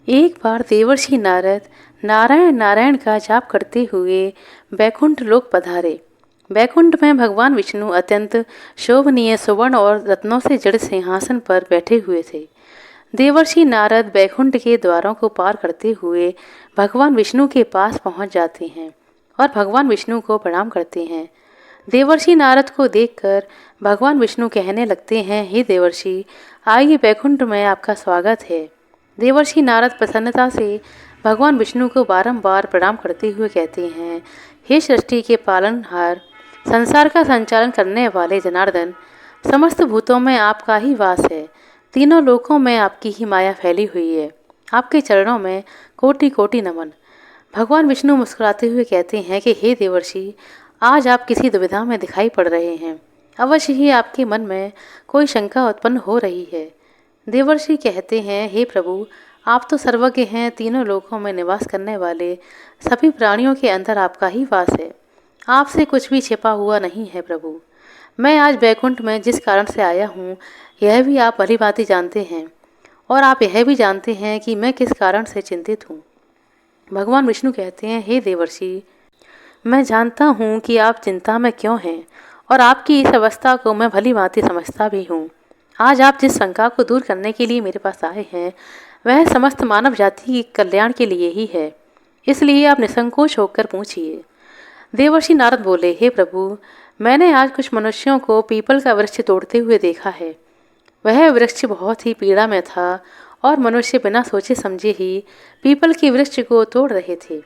एक बार देवर्षि नारद नारायण नारायण का जाप करते हुए बैकुंठ लोक पधारे। बैकुंठ में भगवान विष्णु अत्यंत शोभनीय सुवर्ण और रत्नों से जड़े सिंहासन पर बैठे हुए थे। देवर्षि नारद बैकुंठ के द्वारों को पार करते हुए भगवान विष्णु के पास पहुंच जाते हैं और भगवान विष्णु को प्रणाम करते हैं। देवर्षि नारद को देखकर भगवान विष्णु कहने लगते हैं, हे देवर्षि, आइए, बैकुंठ में आपका स्वागत है। देवर्षि नारद प्रसन्नता से भगवान विष्णु को बारंबार प्रणाम करते हुए कहते हैं, हे सृष्टि के पालनहार, संसार का संचालन करने वाले जनार्दन, समस्त भूतों में आपका ही वास है। तीनों लोकों में आपकी ही माया फैली हुई है। आपके चरणों में कोटि कोटि नमन। भगवान विष्णु मुस्कुराते हुए कहते हैं कि हे देवर्षि, आज आप किसी दुविधा में दिखाई पड़ रहे हैं। अवश्य ही आपके मन में कोई शंका उत्पन्न हो रही है। देवर्षि कहते हैं, हे प्रभु, आप तो सर्वज्ञ हैं। तीनों लोकों में निवास करने वाले सभी प्राणियों के अंदर आपका ही वास है। आपसे कुछ भी छिपा हुआ नहीं है प्रभु। मैं आज बैकुंठ में जिस कारण से आया हूँ, यह भी आप भली भांति जानते हैं, और आप यह भी जानते हैं कि मैं किस कारण से चिंतित हूँ। भगवान विष्णु कहते हैं, हे देवर्षि, मैं जानता हूँ कि आप चिंता में क्यों हैं, और आपकी इस अवस्था को मैं भली भांति समझता भी हूँ। आज आप जिस शंका को दूर करने के लिए मेरे पास आए हैं, वह समस्त मानव जाति के कल्याण के लिए ही है। इसलिए आप निसंकोच होकर पूछिए। देवर्षि नारद बोले, हे प्रभु, मैंने आज कुछ मनुष्यों को पीपल का वृक्ष तोड़ते हुए देखा है। वह वृक्ष बहुत ही पीड़ा में था और मनुष्य बिना सोचे समझे ही पीपल के वृक्ष को तोड़ रहे थे।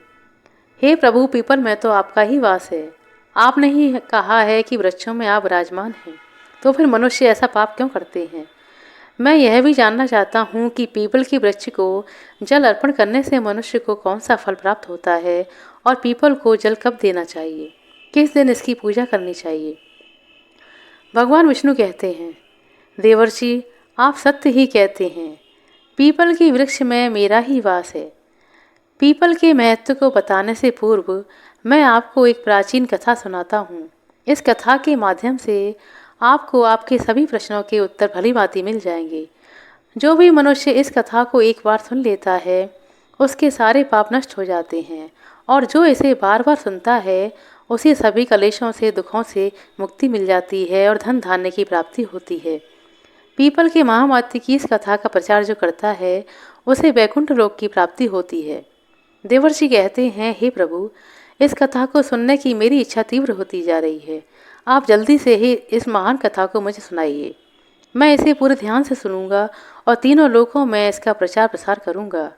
हे प्रभु, पीपल में तो आपका ही वास है। आपने ही कहा है कि वृक्षों में आप विराजमान हैं, तो फिर मनुष्य ऐसा पाप क्यों करते हैं। मैं यह भी जानना चाहता हूँ कि पीपल के वृक्ष को जल अर्पण करने से मनुष्य को कौन सा फल प्राप्त होता है, और पीपल को जल कब देना चाहिए, किस दिन इसकी पूजा करनी चाहिए। भगवान विष्णु कहते हैं, देवर्षि, आप सत्य ही कहते हैं। पीपल के वृक्ष में मेरा ही वास है। पीपल के महत्व को बताने से पूर्व मैं आपको एक प्राचीन कथा सुनाता हूँ। इस कथा के माध्यम से आपको आपके सभी प्रश्नों के उत्तर भली भांति मिल जाएंगे। जो भी मनुष्य इस कथा को एक बार सुन लेता है, उसके सारे पाप नष्ट हो जाते हैं, और जो इसे बार बार सुनता है, उसे सभी कलेशों से, दुखों से मुक्ति मिल जाती है और धन धान्य की प्राप्ति होती है। पीपल के महामात्य की इस कथा का प्रचार जो करता है, उसे वैकुंठ लोक की प्राप्ति होती है। देवर्षि कहते हैं, हे प्रभु, इस कथा को सुनने की मेरी इच्छा तीव्र होती जा रही है। आप जल्दी से ही इस महान कथा को मुझे सुनाइए। मैं इसे पूरे ध्यान से सुनूंगा और तीनों लोकों में इसका प्रचार प्रसार करूंगा।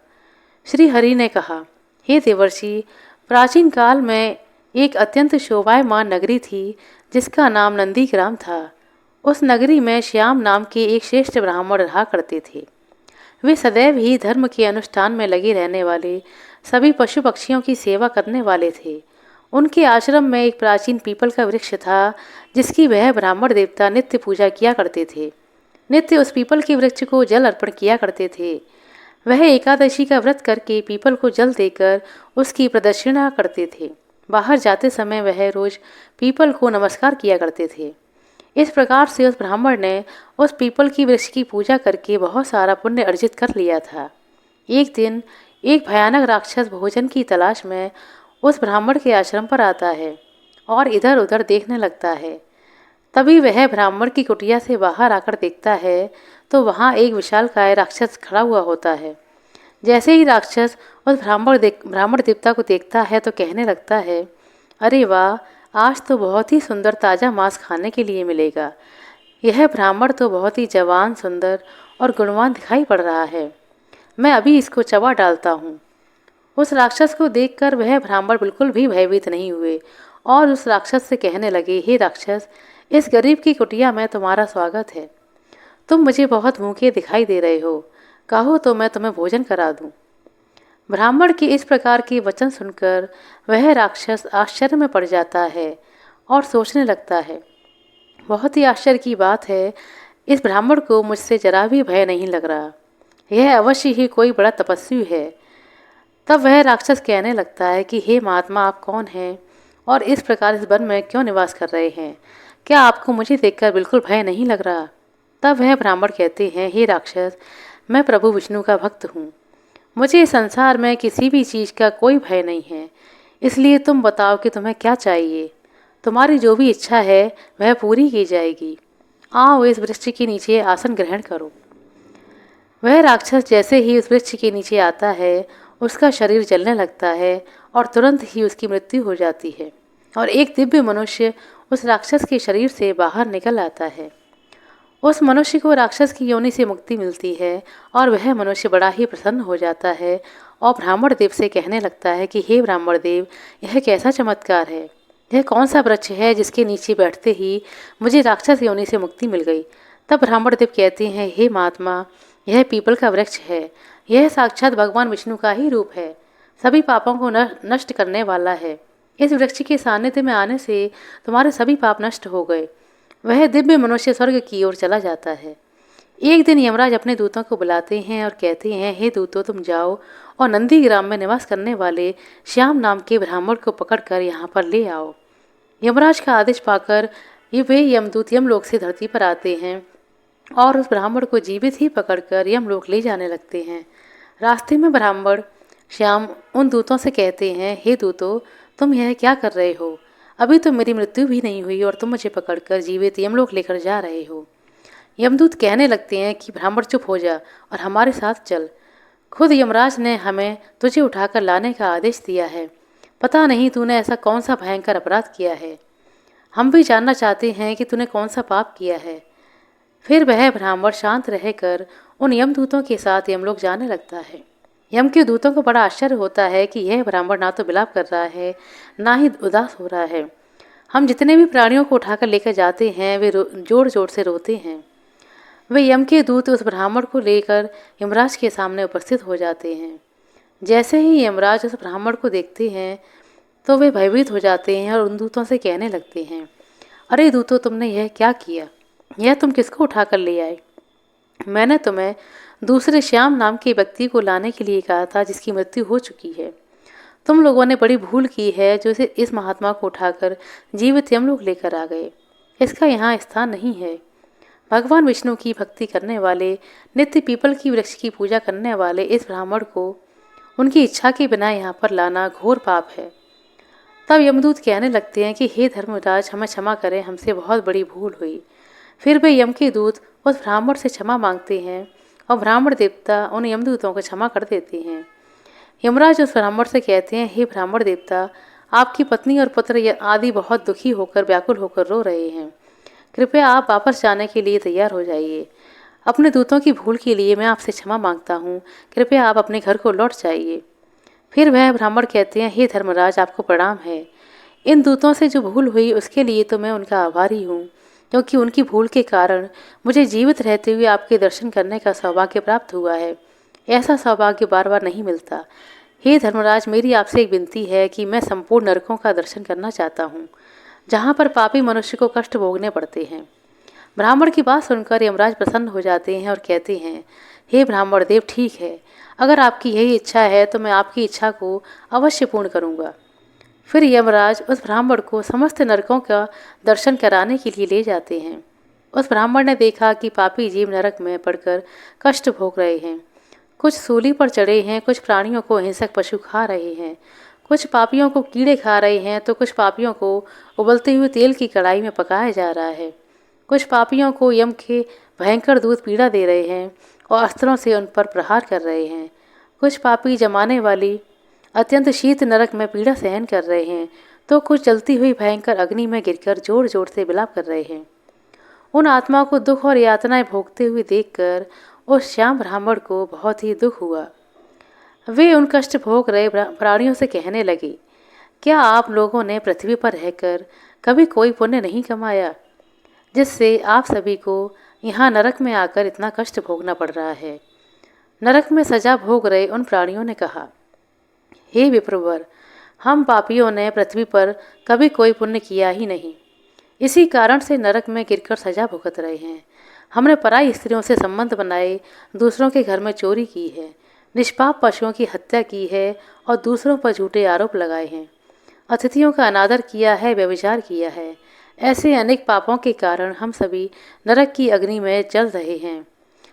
श्री हरि ने कहा, हे देवर्षि, प्राचीन काल में एक अत्यंत शोभायमान नगरी थी, जिसका नाम नंदीग्राम था। उस नगरी में श्याम नाम के एक श्रेष्ठ ब्राह्मण रहा करते थे। वे सदैव ही धर्म के अनुष्ठान में लगे रहने वाले, सभी पशु पक्षियों की सेवा करने वाले थे। उनके आश्रम में एक प्राचीन पीपल का वृक्ष था, जिसकी वह ब्राह्मण देवता नित्य पूजा किया करते थे। नित्य उस पीपल के वृक्ष को जल अर्पण किया करते थे। वह एकादशी का व्रत करके पीपल को जल देकर उसकी प्रदक्षिणा करते थे। बाहर जाते समय वह रोज पीपल को नमस्कार किया करते थे। इस प्रकार से उस ब्राह्मण ने उस पीपल की वृक्ष की पूजा करके बहुत सारा पुण्य अर्जित कर लिया था। एक दिन एक भयानक राक्षस भोजन की तलाश में उस ब्राह्मण के आश्रम पर आता है और इधर उधर देखने लगता है। तभी वह ब्राह्मण की कुटिया से बाहर आकर देखता है तो वहाँ एक विशालकाय राक्षस खड़ा हुआ होता है। जैसे ही राक्षस उस ब्राह्मण देवता को देखता है तो कहने लगता है, अरे वाह, आज तो बहुत ही सुंदर ताज़ा मांस खाने के लिए मिलेगा। यह ब्राह्मण तो बहुत ही जवान, सुंदर और गुणवान दिखाई पड़ रहा है। मैं अभी इसको चबा डालता हूँ। उस राक्षस को देखकर वह ब्राह्मण बिल्कुल भी भयभीत नहीं हुए और उस राक्षस से कहने लगे, हे राक्षस, इस गरीब की कुटिया में तुम्हारा स्वागत है। तुम मुझे बहुत भूखे दिखाई दे रहे हो, कहो तो मैं तुम्हें भोजन करा दूं। ब्राह्मण के इस प्रकार के वचन सुनकर वह राक्षस आश्चर्य में पड़ जाता है और सोचने लगता है, बहुत ही आश्चर्य की बात है, इस ब्राह्मण को मुझसे जरा भी भय नहीं लग रहा। यह अवश्य ही कोई बड़ा तपस्वी है। तब वह राक्षस कहने लगता है कि हे महात्मा, आप कौन हैं और इस प्रकार इस वन में क्यों निवास कर रहे हैं? क्या आपको मुझे देखकर बिल्कुल भय नहीं लग रहा? तब वह ब्राह्मण कहते हैं, हे राक्षस, मैं प्रभु विष्णु का भक्त हूँ। मुझे इस संसार में किसी भी चीज़ का कोई भय नहीं है। इसलिए तुम बताओ कि तुम्हें क्या चाहिए। तुम्हारी जो भी इच्छा है वह पूरी की जाएगी। आओ इस वृक्ष के नीचे आसन ग्रहण करो। वह राक्षस जैसे ही उस वृक्ष के नीचे आता है उसका शरीर जलने लगता है और तुरंत ही उसकी मृत्यु हो जाती है और एक दिव्य मनुष्य उस राक्षस के शरीर से बाहर निकल आता है। उस मनुष्य को राक्षस की योनि से मुक्ति मिलती है और वह मनुष्य बड़ा ही प्रसन्न हो जाता है और ब्राह्मण देव से कहने लगता है कि हे ब्राह्मण देव, यह कैसा चमत्कार है। यह कौन सा वृक्ष है जिसके नीचे बैठते ही मुझे राक्षस योनि से मुक्ति मिल गई। तब ब्राह्मण देव कहते हैं, हे महात्मा, यह पीपल का वृक्ष है। यह साक्षात भगवान विष्णु का ही रूप है। सभी पापों को नष्ट करने वाला है। इस वृक्ष के सानिध्य में आने से तुम्हारे सभी पाप नष्ट हो गए। वह दिव्य मनुष्य स्वर्ग की ओर चला जाता है। एक दिन यमराज अपने दूतों को बुलाते हैं और कहते हैं, हे दूतों, तुम जाओ और नंदी ग्राम में निवास करने वाले श्याम नाम के ब्राह्मण को पकड़कर यहाँ पर ले आओ। यमराज का आदेश पाकर वे यमदूत यमलोक से धरती पर आते हैं और उस ब्राह्मण को जीवित ही पकड़कर यमलोक ले जाने लगते हैं। रास्ते में ब्राह्मण श्याम उन दूतों से कहते हैं, हे दूतों, तुम यह क्या कर रहे हो। अभी तो मेरी मृत्यु भी नहीं हुई और तुम मुझे पकड़कर जीवित यमलोक लेकर जा रहे हो। यमदूत कहने लगते हैं कि ब्राह्मण चुप हो जा और हमारे साथ चल। खुद यमराज ने हमें तुझे उठाकर लाने का आदेश दिया है। पता नहीं तूने ऐसा कौन सा भयंकर अपराध किया है। हम भी जानना चाहते हैं कि तूने कौन सा पाप किया है। फिर वह ब्राह्मण शांत रहकर उन यमदूतों के साथ यमलोक जाने लगता है। यम के दूतों को बड़ा आश्चर्य होता है कि यह ब्राह्मण ना तो विलाप कर रहा है ना ही उदास हो रहा है। हम जितने भी प्राणियों को उठाकर लेकर जाते हैं वे जोर जोर से रोते हैं। वे यम के दूत उस ब्राह्मण को लेकर यमराज के सामने उपस्थित हो जाते हैं। जैसे ही यमराज उस ब्राह्मण को देखते हैं तो वे भयभीत हो जाते हैं और उन दूतों से कहने लगते हैं, अरे दूतों, तुमने यह क्या किया। यह तुम किसको उठाकर ले आए। मैंने तुम्हें दूसरे श्याम नाम के व्यक्ति को लाने के लिए कहा था जिसकी मृत्यु हो चुकी है। तुम लोगों ने बड़ी भूल की है जो इस महात्मा को उठाकर जीवित यमलोक लेकर आ गए। इसका यहाँ स्थान नहीं है। भगवान विष्णु की भक्ति करने वाले, नित्य पीपल की वृक्ष की पूजा करने वाले इस ब्राह्मण को उनकी इच्छा के बिना यहाँ पर लाना घोर पाप है। तब यमदूत कहने लगते हैं कि हे धर्मराज, हमें क्षमा करें, हमसे बहुत बड़ी भूल हुई। फिर वे यम के दूत उस ब्राह्मण से क्षमा मांगते हैं और ब्राह्मण देवता उन यमदूतों को क्षमा कर देते हैं। यमराज उस ब्राह्मण से कहते हैं, हे ब्राह्मण देवता, आपकी पत्नी और पुत्र आदि बहुत दुखी होकर व्याकुल होकर रो रहे हैं। कृपया आप वापस जाने के लिए तैयार हो जाइए। अपने दूतों की भूल के लिए मैं आपसे क्षमा मांगता हूँ। कृपया आप अपने घर को लौट जाइए। फिर वह ब्राह्मण कहते हैं, हे धर्मराज, आपको प्रणाम है। इन दूतों से जो भूल हुई उसके लिए तो मैं उनका आभारी हूँ, क्योंकि उनकी भूल के कारण मुझे जीवित रहते हुए आपके दर्शन करने का सौभाग्य प्राप्त हुआ है। ऐसा सौभाग्य बार बार नहीं मिलता। हे धर्मराज, मेरी आपसे एक विनती है कि मैं संपूर्ण नरकों का दर्शन करना चाहता हूँ, जहाँ पर पापी मनुष्य को कष्ट भोगने पड़ते हैं। ब्राह्मण की बात सुनकर यमराज प्रसन्न हो जाते हैं और कहते हैं, हे ब्राह्मण देव, ठीक है, अगर आपकी यही इच्छा है तो मैं आपकी इच्छा को अवश्य पूर्ण करूँगा। फिर यमराज उस ब्राह्मण को समस्त नरकों का दर्शन कराने के लिए ले जाते हैं। उस ब्राह्मण ने देखा कि पापी जीव नरक में पड़कर कष्ट भोग रहे हैं। कुछ सूली पर चढ़े हैं, कुछ प्राणियों को हिंसक पशु खा रहे हैं, कुछ पापियों को कीड़े खा रहे हैं, तो कुछ पापियों को उबलते हुए तेल की कढ़ाई में पकाया जा रहा है। कुछ पापियों को यम के भयंकर दूत पीड़ा दे रहे हैं और अस्त्रों से उन पर प्रहार कर रहे हैं। कुछ पापी जमाने वाली अत्यंत शीत नरक में पीड़ा सहन कर रहे हैं, तो कुछ जलती हुई भयंकर अग्नि में गिरकर जोर जोर से विलाप कर रहे हैं। उन आत्माओं को दुख और यातनाएं भोगते हुए देखकर उस श्याम ब्राह्मण को बहुत ही दुख हुआ। वे उन कष्ट भोग रहे प्राणियों से कहने लगे, क्या आप लोगों ने पृथ्वी पर रहकर कभी कोई पुण्य नहीं कमाया, जिससे आप सभी को यहाँ नरक में आकर इतना कष्ट भोगना पड़ रहा है। नरक में सजा भोग रहे उन प्राणियों ने कहा, हे विप्रवर, हम पापियों ने पृथ्वी पर कभी कोई पुण्य किया ही नहीं, इसी कारण से नरक में गिरकर सजा भुगत रहे हैं। हमने पराई स्त्रियों से संबंध बनाए, दूसरों के घर में चोरी की है, निष्पाप पशुओं की हत्या की है और दूसरों पर झूठे आरोप लगाए हैं, अतिथियों का अनादर किया है, व्यभिचार किया है। ऐसे अनेक पापों के कारण हम सभी नरक की अग्नि में जल रहे हैं।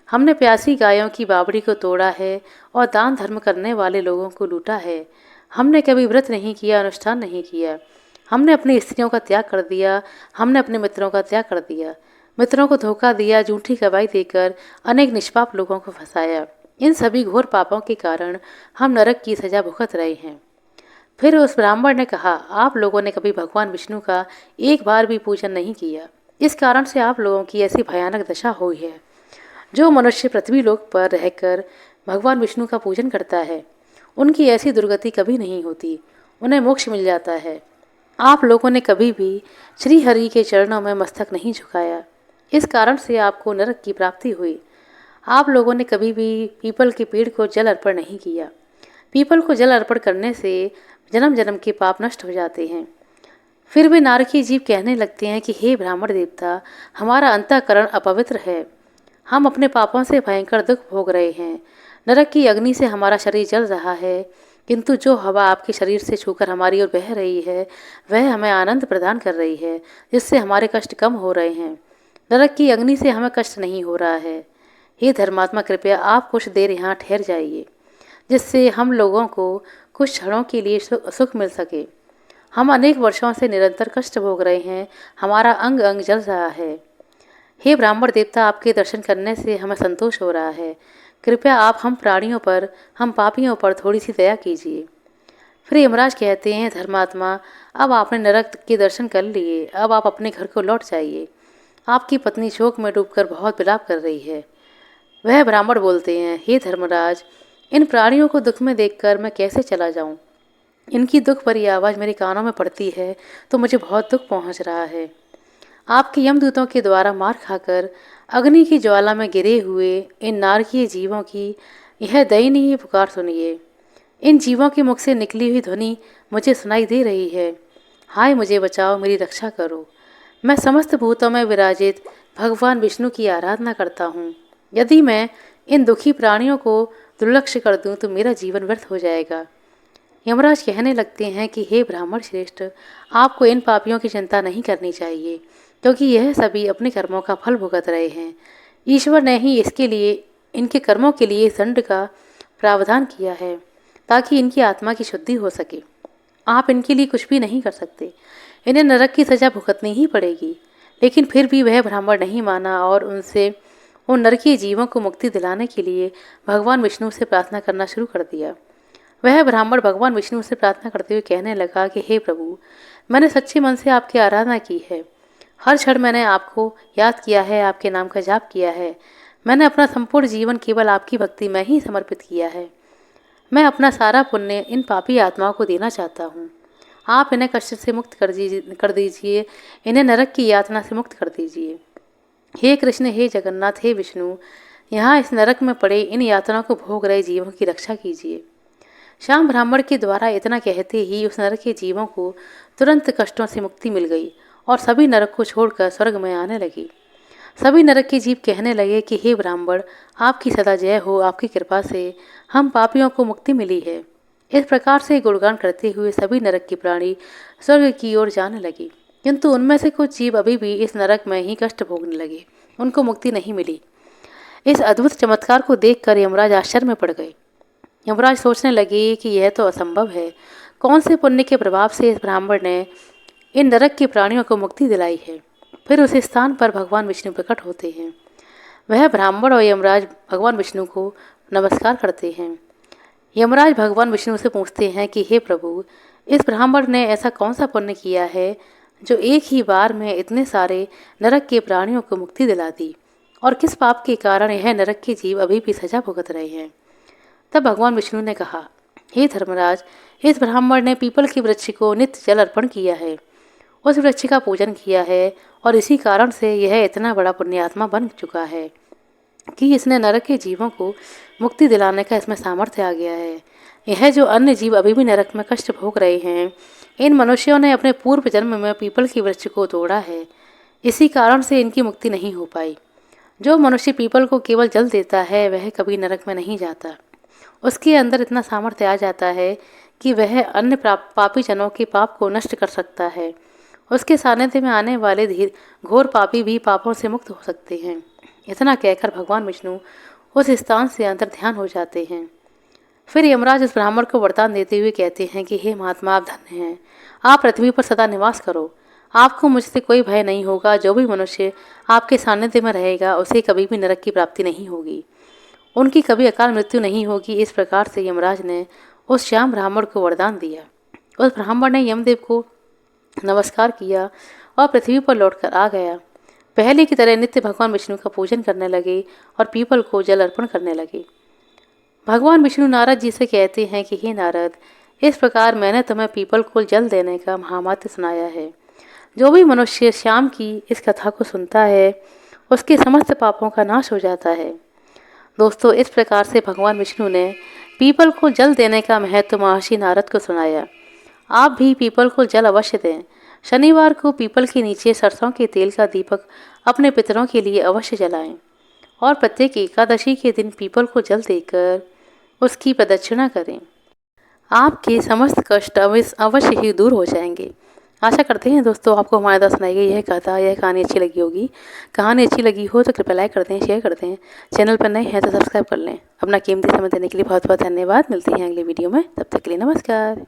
हमने प्यासी गायों की बावड़ी को तोड़ा है और दान धर्म करने वाले लोगों को लूटा है। हमने कभी व्रत नहीं किया, अनुष्ठान नहीं किया। हमने अपनी स्त्रियों का त्याग कर दिया, हमने अपने मित्रों का त्याग कर दिया। मित्रों को धोखा दिया, झूठी गवाही देकर अनेक निष्पाप लोगों को फंसाया। इन सभी घोर पापों के कारण हम नरक की सजा भुगत रहे हैं। फिर उस ब्राह्मण ने कहा, आप लोगों ने कभी भगवान विष्णु का एक बार भी पूजन नहीं किया। इस कारण से आप लोगों की ऐसी भयानक दशा हुई है। जो मनुष्य पृथ्वी लोक पर रहकर भगवान विष्णु का पूजन करता है, उनकी ऐसी दुर्गति कभी नहीं होती, उन्हें मोक्ष मिल जाता है। आप लोगों ने कभी भी श्री हरि के चरणों में मस्तक नहीं झुकाया, इस कारण से आपको नरक की प्राप्ति हुई। आप लोगों ने कभी भी पीपल के पेड़ को जल अर्पण नहीं किया। पीपल को जल अर्पण करने से जन्म जन्म के पाप नष्ट हो जाते हैं। फिर वे नारकीय जीव कहने लगते हैं कि हे ब्राह्मण देवता, हमारा अंतःकरण अपवित्र है, हम अपने पापों से भयंकर दुख भोग रहे हैं। नरक की अग्नि से हमारा शरीर जल रहा है, किंतु जो हवा आपके शरीर से छूकर हमारी ओर बह रही है, वह हमें आनंद प्रदान कर रही है, जिससे हमारे कष्ट कम हो रहे हैं। नरक की अग्नि से हमें कष्ट नहीं हो रहा है। हे धर्मात्मा, कृपया आप कुछ देर यहाँ ठहर जाइए, जिससे हम लोगों को कुछ क्षणों के लिए सुख मिल सके। हम अनेक वर्षों से निरंतर कष्ट भोग रहे हैं, हमारा अंग अंग जल रहा है। हे ब्राह्मण देवता, आपके दर्शन करने से हमें संतोष हो रहा है। कृपया आप हम प्राणियों पर, हम पापियों पर थोड़ी सी दया कीजिए। फिर यमराज कहते हैं, धर्मात्मा, अब आपने नरक के दर्शन कर लिए, अब आप अपने घर को लौट जाइए। आपकी पत्नी शोक में डूबकर बहुत विलाप कर रही है। वह ब्राह्मण बोलते हैं, हे धर्मराज, इन प्राणियों को दुख में देखकर मैं कैसे चला जाऊं? इनकी दुख भरी आवाज़ मेरे कानों में पड़ती है तो मुझे बहुत दुख पहुंच रहा है। आपके यमदूतों के द्वारा मार खाकर अग्नि की ज्वाला में गिरे हुए इन नारकीय जीवों की यह दयनीय पुकार सुनिए। इन जीवों के मुख से निकली हुई ध्वनि मुझे सुनाई दे रही है। हाय, मुझे बचाओ, मेरी रक्षा करो। मैं समस्त भूतों में विराजित भगवान विष्णु की आराधना करता हूँ। यदि मैं इन दुखी प्राणियों को दुर्लक्ष्य कर दूं तो मेरा जीवन व्यर्थ हो जाएगा। यमराज कहने लगते हैं कि हे ब्राह्मण श्रेष्ठ, आपको इन पापियों की चिंता नहीं करनी चाहिए, क्योंकि यह सभी अपने कर्मों का फल भुगत रहे हैं। ईश्वर ने ही इसके लिए, इनके कर्मों के लिए दंड का प्रावधान किया है, ताकि इनकी आत्मा की शुद्धि हो सके। आप इनके लिए कुछ भी नहीं कर सकते, इन्हें नरक की सजा भुगतनी ही पड़ेगी। लेकिन फिर भी वह ब्राह्मण नहीं माना और उन नरकीय जीवों को मुक्ति दिलाने के लिए भगवान विष्णु से प्रार्थना करना शुरू कर दिया। वह ब्राह्मण भगवान विष्णु से प्रार्थना करते हुए कहने लगा कि हे प्रभु, मैंने सच्चे मन से आपकी आराधना की है। हर क्षण मैंने आपको याद किया है, आपके नाम का जाप किया है। मैंने अपना संपूर्ण जीवन केवल आपकी भक्ति में ही समर्पित किया है। मैं अपना सारा पुण्य इन पापी आत्माओं को देना चाहता हूँ। आप इन्हें कष्ट से मुक्त कर दीजिए, इन्हें नरक की यातना से मुक्त कर दीजिए। हे कृष्ण, हे जगन्नाथ, हे विष्णु, यहाँ इस नरक में पड़े इन यातनाओं को भोग रहे जीवों की रक्षा कीजिए। श्याम ब्राह्मण के द्वारा इतना कहते ही उस नरक के जीवों को तुरंत कष्टों से मुक्ति मिल गई और सभी नरक को छोड़कर स्वर्ग में आने लगे। सभी नरक के जीव कहने लगे कि हे ब्राह्मण, आपकी सदा जय हो, आपकी कृपा से हम पापियों को मुक्ति मिली है। इस प्रकार से गुणगान करते हुए सभी नरक के प्राणी स्वर्ग की ओर जाने लगे, किंतु उनमें से कुछ जीव अभी भी इस नरक में ही कष्ट भोगने लगे, उनको मुक्ति नहीं मिली। इस अद्भुत चमत्कार को देखकर यमराज आश्चर्य में पड़ गए। यमराज सोचने लगे कि यह तो असंभव है। कौन से पुण्य के प्रभाव से इस ब्राह्मण ने इन नरक के प्राणियों को मुक्ति दिलाई है? फिर उस स्थान पर भगवान विष्णु प्रकट होते हैं। वह ब्राह्मण और यमराज भगवान विष्णु को नमस्कार करते हैं। यमराज भगवान विष्णु से पूछते हैं कि हे प्रभु, इस ब्राह्मण ने ऐसा कौन सा पुण्य किया है जो एक ही बार में इतने सारे नरक के प्राणियों को मुक्ति दिला दी, और किस पाप के कारण यह नरक के जीव अभी भी सजा भुगत रहे हैं? तब भगवान विष्णु ने कहा, हे धर्मराज, इस ब्राह्मण ने पीपल के वृक्ष को नित्य जल अर्पण किया है, उस वृक्ष का पूजन किया है, और इसी कारण से यह इतना बड़ा पुण्यात्मा बन चुका है कि इसने नरक के जीवों को मुक्ति दिलाने का इसमें सामर्थ्य आ गया है। यह जो अन्य जीव अभी भी नरक में कष्ट भोग रहे हैं, इन मनुष्यों ने अपने पूर्व जन्म में पीपल के वृक्ष को तोड़ा है, इसी कारण से इनकी मुक्ति नहीं हो पाई। जो मनुष्य पीपल को केवल जल देता है वह कभी नरक में नहीं जाता। उसके अंदर इतना सामर्थ्य आ जाता है कि वह अन्य पापी जनों के पाप को नष्ट कर सकता है। उसके सानिध्य में आने वाले घोर पापी भी पापों से मुक्त हो सकते हैं। इतना कहकर भगवान विष्णु उस स्थान से अंतर ध्यान हो जाते हैं। फिर यमराज उस ब्राह्मण को वरदान देते हुए कहते हैं कि हे महात्मा, आप धन्य हैं, आप पृथ्वी पर सदा निवास करो, आपको मुझसे कोई भय नहीं होगा। जो भी मनुष्य आपके सानिध्य में रहेगा उसे कभी भी नरक की प्राप्ति नहीं होगी, उनकी कभी अकाल मृत्यु नहीं होगी। इस प्रकार से यमराज ने उस श्याम ब्राह्मण को वरदान दिया। उस ब्राह्मण ने यमदेव को नमस्कार किया और पृथ्वी पर लौटकर आ गया। पहले की तरह नित्य भगवान विष्णु का पूजन करने लगे और पीपल को जल अर्पण करने लगे। भगवान विष्णु नारद जी से कहते हैं कि हे नारद, इस प्रकार मैंने तुम्हें पीपल को जल देने का महामात्र सुनाया है। जो भी मनुष्य श्याम की इस कथा को सुनता है उसके समस्त पापों का नाश हो जाता है। दोस्तों, इस प्रकार से भगवान विष्णु ने पीपल को जल देने का महत्व महर्षि नारद को सुनाया। आप भी पीपल को जल अवश्य दें। शनिवार को पीपल के नीचे सरसों के तेल का दीपक अपने पितरों के लिए अवश्य जलाएं और प्रत्येक एकादशी के दिन पीपल को जल देकर उसकी प्रदक्षिणा करें। आपके समस्त कष्ट अवश्य ही दूर हो जाएंगे। आशा करते हैं दोस्तों आपको हमारे द्वारा सुनाई गई यह कहानी अच्छी लगी होगी। कहानी अच्छी लगी हो तो कृपया लाइक कर दें, शेयर कर दें। चैनल पर नए हैं तो सब्सक्राइब कर लें। अपना कीमती समय देने के लिए बहुत बहुत धन्यवाद। मिलती हैं अगले वीडियो में, तब तक के लिए नमस्कार।